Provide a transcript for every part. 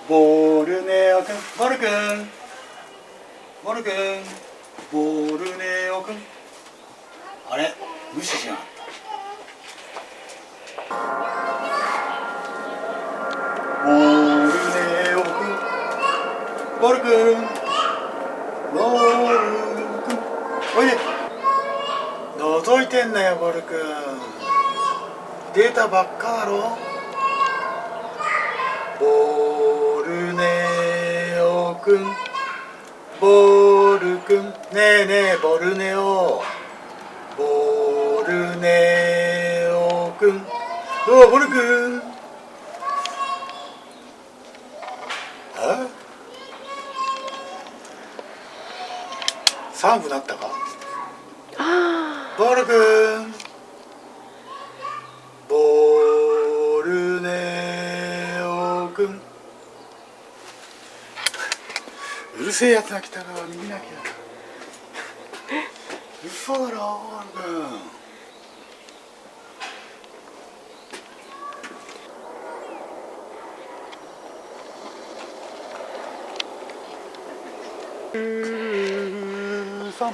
ボルネオくん、ボルくん、ボルくん、ボルネオくん。あれ、無視しなかった。ボルネオくん、ボルくん、ボルくん。おいで。覗いてんなよ、ボルくん。データばっかだろ。ボルネオくん、ボルくん。ねえねえ、ボルネオ。ボルネオくん。おお、ボルくん。あ、寒くなったか。ボルくん、ボルネオくん。うるせえやつが来たから逃げなきゃ。嘘だろ、ボルくん。13。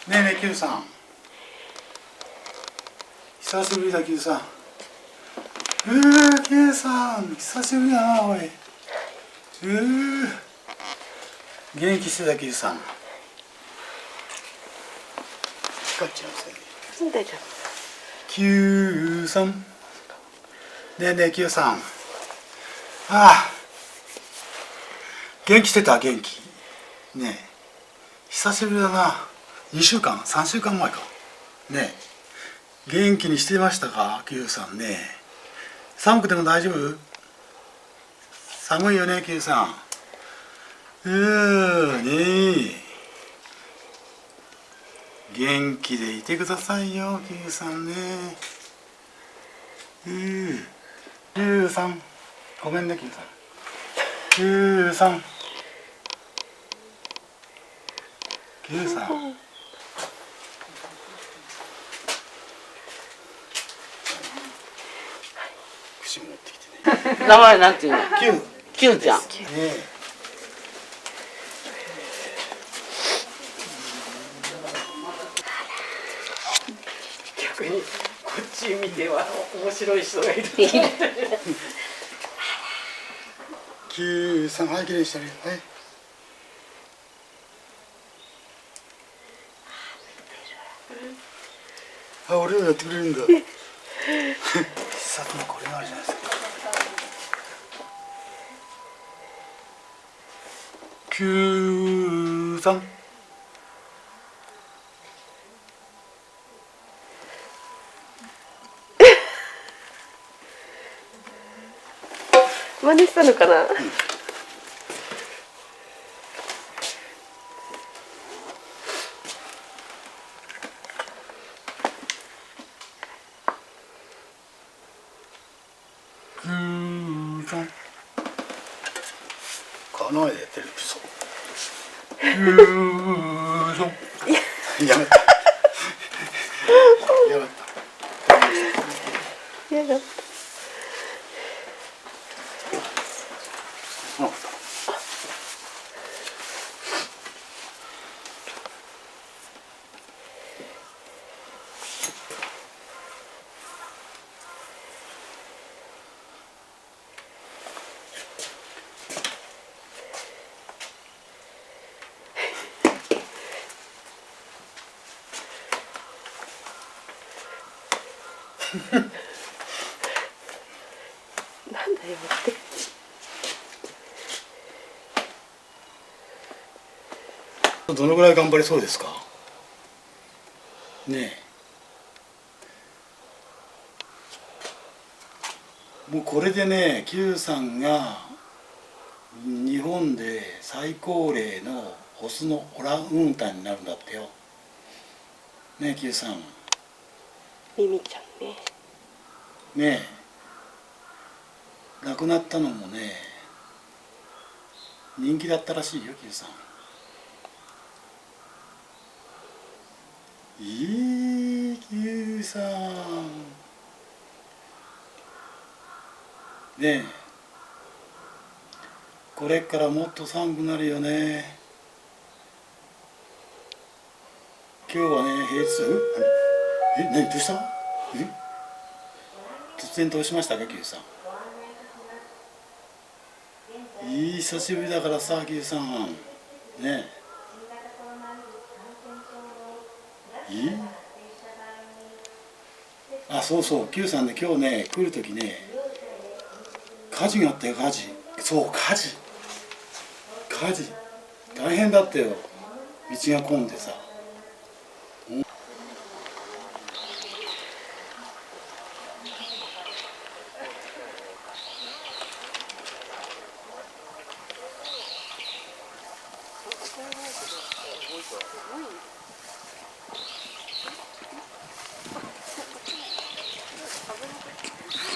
ねえねえ、Qさん。久しぶりだ、Qさん。Qさん、久しぶりだな、おい。元気してた、Qさん。光っちゃうんですね。Qさん。ねえねえ、Qさん。元気してた、元気。ねえ、久しぶりだな。2週間、3週間前か。ねえ、元気にしてましたか、Qさんね。寒くても大丈夫？寒いよね、Qさん。ねえ。元気でいてくださいよ、Qさんね。Qさん。ごめんね、Qさん。Qさん。Qさん。串持ってきてね。名前なんていうの？キュンちゃん。逆にこっち見ては面白い人がいる。Qさん、はい、きれいにしてあげる。はい。俺をやってくれるんだ。必殺のこれがあるじゃないですか。Qさん。真似したのかな。この前でやってる嘘。やめた。やめた。やだ。なんだよって。どのぐらい頑張れそうですかね。もうこれでね Q さんが日本で最高齢のオスのオランウータンになるんだってよねえ Q さんミミちゃんね。ねえ亡くなったのもね人気だったらしいよ Q さん。いい Q さんねえこれからもっと寒くなるよね。今日はね平日何どうした？突然どうしましたか Q さん。いい久しぶりだからさ Q さんねえいいあそうそう Q さんね今日ね来る時ね火事があったよ火事。そう火事大変だったよ道が混んでさ。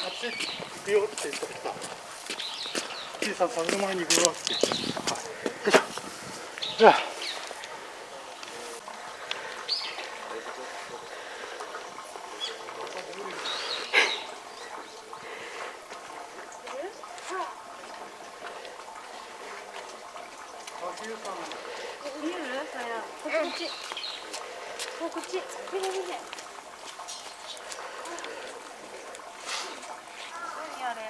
あっち行くよって言ったら小さなサブ前に行くよってよいしょじゃあ見える？さや。こっち。こっち。見て見て。何あれ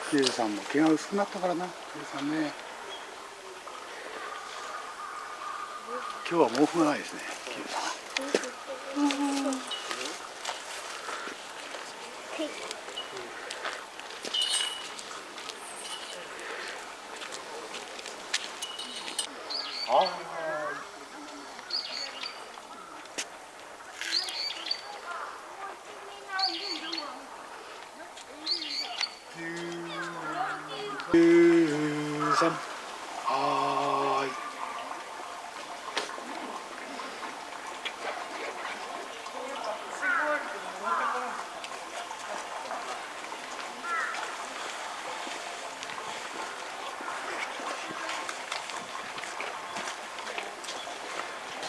？9393も毛が薄くなったからな93ね。今日は毛布がないですね93。93はーい。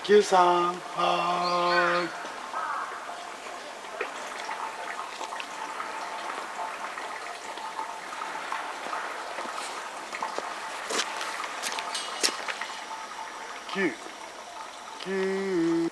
93はーい。9、9